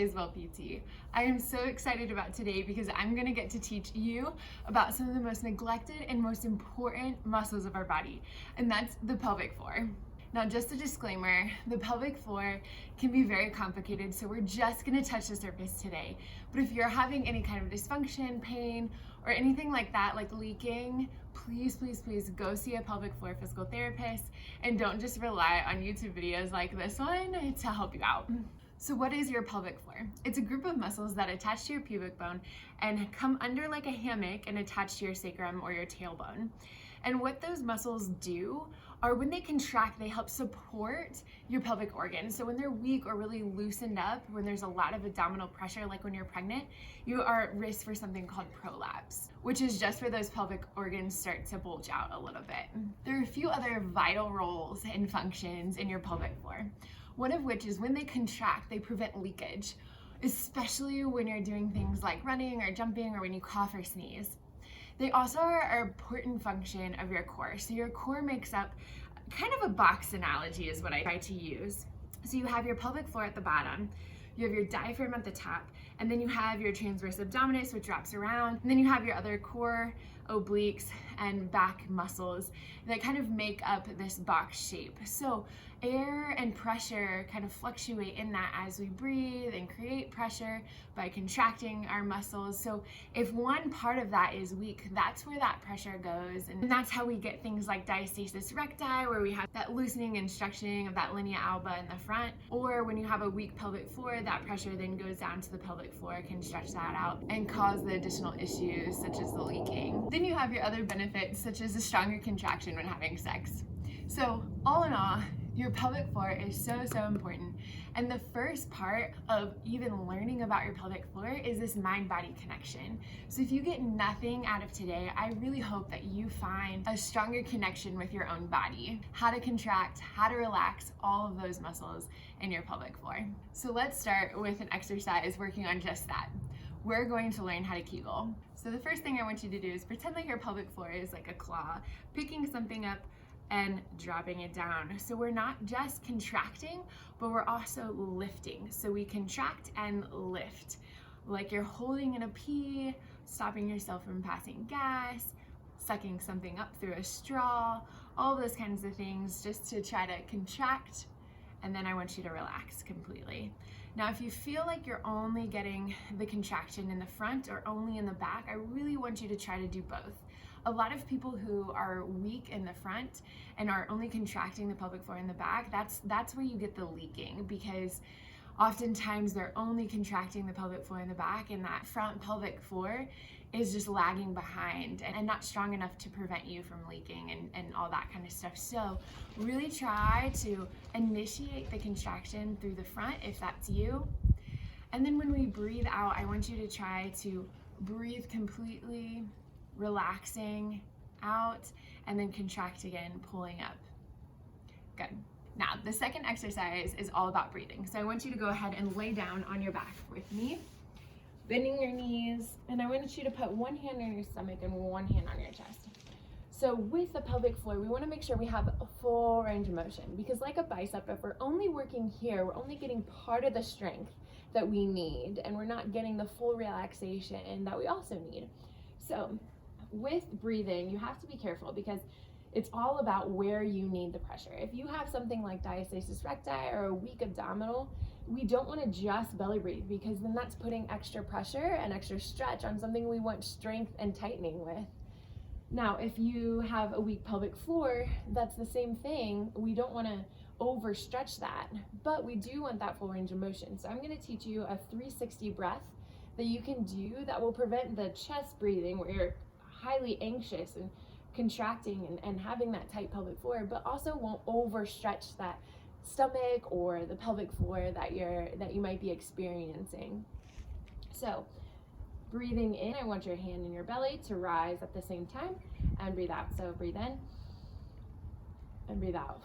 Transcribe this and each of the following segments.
is Well PT. I am so excited about today because I'm going to get to teach you about some of the most neglected and most important muscles of our body, and that's the pelvic floor. Now, just a disclaimer, the pelvic floor can be very complicated, so we're just going to touch the surface today. But if you're having any kind of dysfunction, pain, or anything like that, like leaking, please go see a pelvic floor physical therapist, and don't just rely on YouTube videos like this one to help you out. So what is your pelvic floor? It's a group of muscles that attach to your pubic bone and come under like a hammock and attach to your sacrum or your tailbone. And what those muscles do are when they contract, they help support your pelvic organs. So when they're weak or really loosened up, when there's a lot of abdominal pressure, like when you're pregnant, you are at risk for something called prolapse, which is just where those pelvic organs start to bulge out a little bit. There are a few other vital roles and functions in your pelvic floor, one of which is when they contract, they prevent leakage, especially when you're doing things like running or jumping or when you cough or sneeze. They also are an important function of your core. So your core makes up kind of a box analogy is what I try to use. So you have your pelvic floor at the bottom, you have your diaphragm at the top, and then you have your transverse abdominis, which wraps around, and then you have your other core, obliques, and back muscles that kind of make up this box shape. So air and pressure kind of fluctuate in that as we breathe and create pressure by contracting our muscles. So if one part of that is weak, that's where that pressure goes. And that's how we get things like diastasis recti, where we have that loosening and stretching of that linea alba in the front. Or when you have a weak pelvic floor, that pressure then goes down to the pelvic floor, can stretch that out and cause the additional issues such as the leaking. Then you have your other benefits such as a stronger contraction when having sex. So all in all, your pelvic floor is so important. And the first part of even learning about your pelvic floor is this mind-body connection. So if you get nothing out of today, I really hope that you find a stronger connection with your own body, how to contract, how to relax all of those muscles in your pelvic floor. So let's start with an exercise working on just that. We're going to learn how to Kegel. So the first thing I want you to do is pretend like your pelvic floor is like a claw, picking something up and dropping it down. So we're not just contracting, but we're also lifting. So we contract and lift, like you're holding in a pee, stopping yourself from passing gas, sucking something up through a straw, all those kinds of things just to try to contract, and then I want you to relax completely. Now, if you feel like you're only getting the contraction in the front or only in the back, I really want you to try to do both. A lot of people who are weak in the front and are only contracting the pelvic floor in the back, that's where you get the leaking, because oftentimes they're only contracting the pelvic floor in the back and that front pelvic floor is just lagging behind and not strong enough to prevent you from leaking and all that kind of stuff. So really try to initiate the contraction through the front if that's you. And then when we breathe out, I want you to try to breathe completely, relaxing out, and then contract again, pulling up. Good. Now, the second exercise is all about breathing. So I want you to go ahead and lay down on your back with me, bending your knees, and I want you to put one hand on your stomach and one hand on your chest. So with the pelvic floor, we want to make sure we have a full range of motion, because like a bicep, if we're only working here, we're only getting part of the strength that we need, and we're not getting the full relaxation that we also need. So with breathing, you have to be careful because it's all about where you need the pressure. If you have something like diastasis recti or a weak abdominal, we don't want to just belly breathe, because then that's putting extra pressure and extra stretch on something we want strength and tightening with. Now, if you have a weak pelvic floor, that's the same thing. We don't want to overstretch that, but we do want that full range of motion. So I'm going to teach you a 360 breath that you can do that will prevent the chest breathing where you're highly anxious and contracting and having that tight pelvic floor, but also won't overstretch that stomach or the pelvic floor that you might be experiencing. So breathing in, I want your hand in your belly to rise at the same time, and breathe out. So breathe in and breathe out.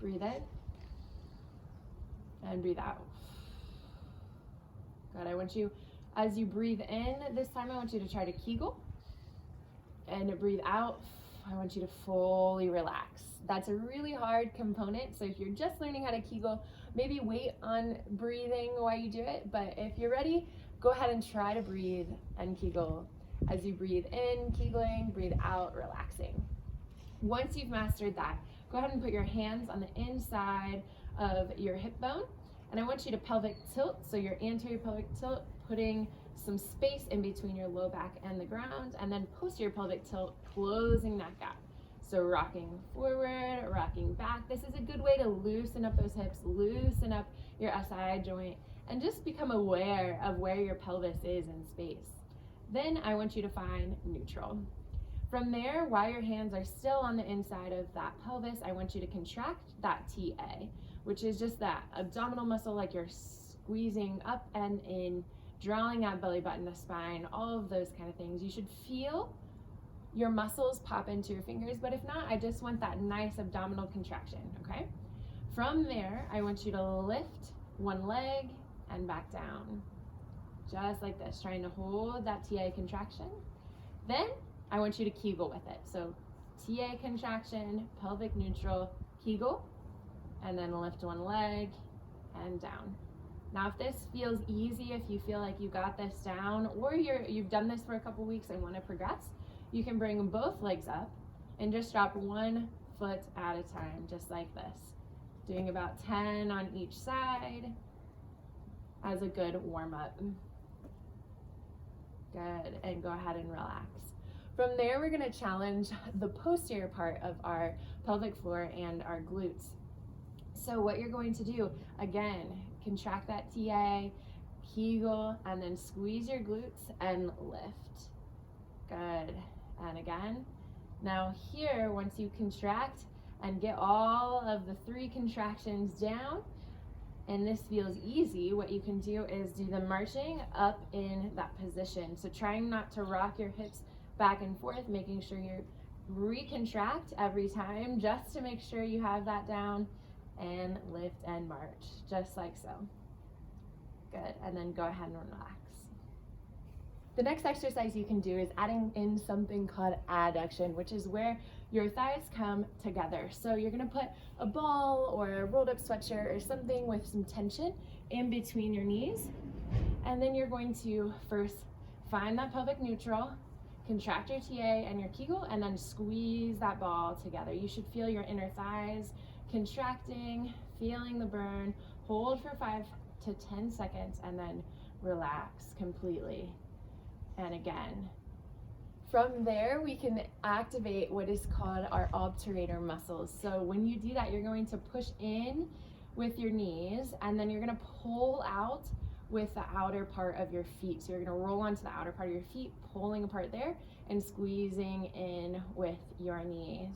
Breathe in and breathe out. Good. I want you, as you breathe in this time, I want you to try to Kegel, and breathe out. I want you to fully relax. That's a really hard component, so if you're just learning how to Kegel, maybe wait on breathing while you do it, but if you're ready, go ahead and try to breathe and Kegel. As you breathe in, Kegeling, breathe out, relaxing. Once you've mastered that, go ahead and put your hands on the inside of your hip bone, and I want you to pelvic tilt, so your anterior pelvic tilt, putting some space in between your low back and the ground, and then posterior pelvic tilt, closing that gap. So rocking forward, rocking back. This is a good way to loosen up those hips, loosen up your SI joint, and just become aware of where your pelvis is in space. Then I want you to find neutral. From there, while your hands are still on the inside of that pelvis, I want you to contract that TA, which is just that abdominal muscle, like you're squeezing up and in, drawing that belly button, the spine, all of those kind of things. You should feel your muscles pop into your fingers, but if not, I just want that nice abdominal contraction, okay? From there, I want you to lift one leg and back down, just like this, trying to hold that TA contraction. Then I want you to Kegel with it. So TA contraction, pelvic neutral, Kegel, and then lift one leg and down. Now, if this feels easy, if you feel like you got this down, or you've done this for a couple weeks and want to progress, you can bring both legs up and just drop 1 foot at a time, just like this. Doing about 10 on each side as a good warm-up. Good, and go ahead and relax. From there, we're gonna challenge the posterior part of our pelvic floor and our glutes. So what you're going to do, again, contract that TA, Kegel, and then squeeze your glutes and lift. Good, and again. Now here, once you contract and get all of the 3 contractions down, and this feels easy, what you can do is do the marching up in that position. So trying not to rock your hips back and forth, making sure you recontract every time, just to make sure you have that down, and lift and march, just like so. Good, and then go ahead and relax. The next exercise you can do is adding in something called adduction, which is where your thighs come together. So you're gonna put a ball or a rolled up sweatshirt or something with some tension in between your knees. And then you're going to first find that pelvic neutral, contract your TA and your Kegel, and then squeeze that ball together. You should feel your inner thighs contracting, feeling the burn. Hold for 5 to 10 seconds and then relax completely. And again. From there, we can activate what is called our obturator muscles. So when you do that, you're going to push in with your knees, and then you're gonna pull out with the outer part of your feet. So you're gonna roll onto the outer part of your feet, pulling apart there, and squeezing in with your knees.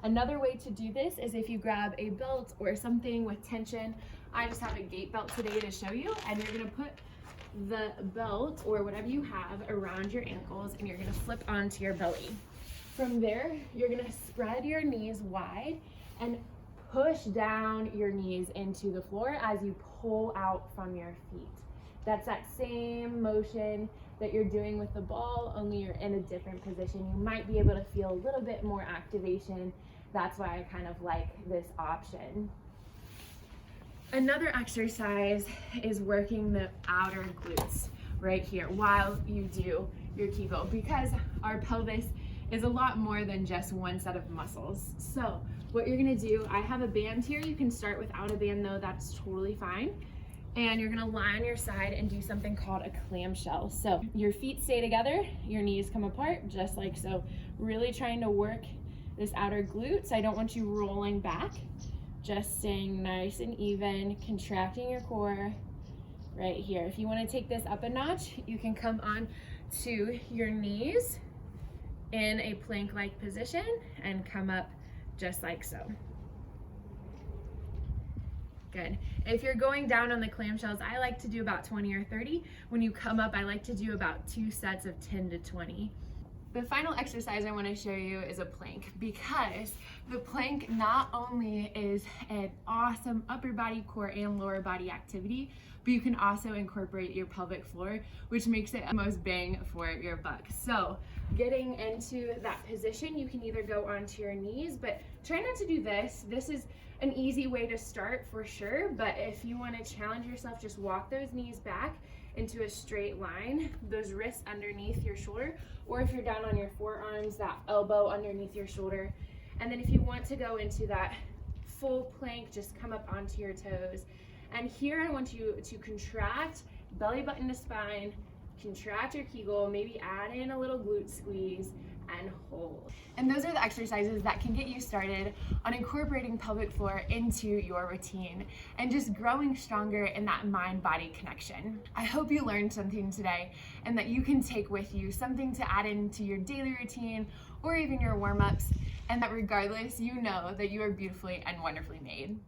Another way to do this is if you grab a belt or something with tension. I just have a gate belt today to show you, and you're gonna put the belt or whatever you have around your ankles, and you're gonna flip onto your belly. From there, you're gonna spread your knees wide and push down your knees into the floor as you pull out from your feet. That's that same motion that you're doing with the ball, only you're in a different position. You might be able to feel a little bit more activation. That's why I kind of like this option. Another exercise is working the outer glutes right here while you do your Kegel, because our pelvis is a lot more than just one set of muscles. So what you're gonna do, I have a band here. You can start without a band though, that's totally fine. And you're gonna lie on your side and do something called a clamshell. So your feet stay together, your knees come apart, just like so. Really trying to work this outer glutes. I don't want you rolling back. Just staying nice and even, contracting your core right here. If you want to take this up a notch, you can come on to your knees in a plank-like position and come up just like so. Good. If you're going down on the clamshells, I like to do about 20 or 30. When you come up, I like to do about 2 sets of 10 to 20. The final exercise I want to show you is a plank, because the plank not only is an awesome upper body, core, and lower body activity, but you can also incorporate your pelvic floor, which makes it the most bang for your buck. So getting into that position, you can either go onto your knees, but try not to do this. This is an easy way to start for sure, but if you want to challenge yourself, just walk those knees back into a straight line, those wrists underneath your shoulder, or if you're down on your forearms, that elbow underneath your shoulder. And then if you want to go into that full plank, just come up onto your toes. And here I want you to contract belly button to spine, contract your Kegel, maybe add in a little glute squeeze, and hold. And those are the exercises that can get you started on incorporating pelvic floor into your routine and just growing stronger in that mind-body connection. I hope you learned something today and that you can take with you something to add into your daily routine or even your warm-ups, and that regardless, you know that you are beautifully and wonderfully made.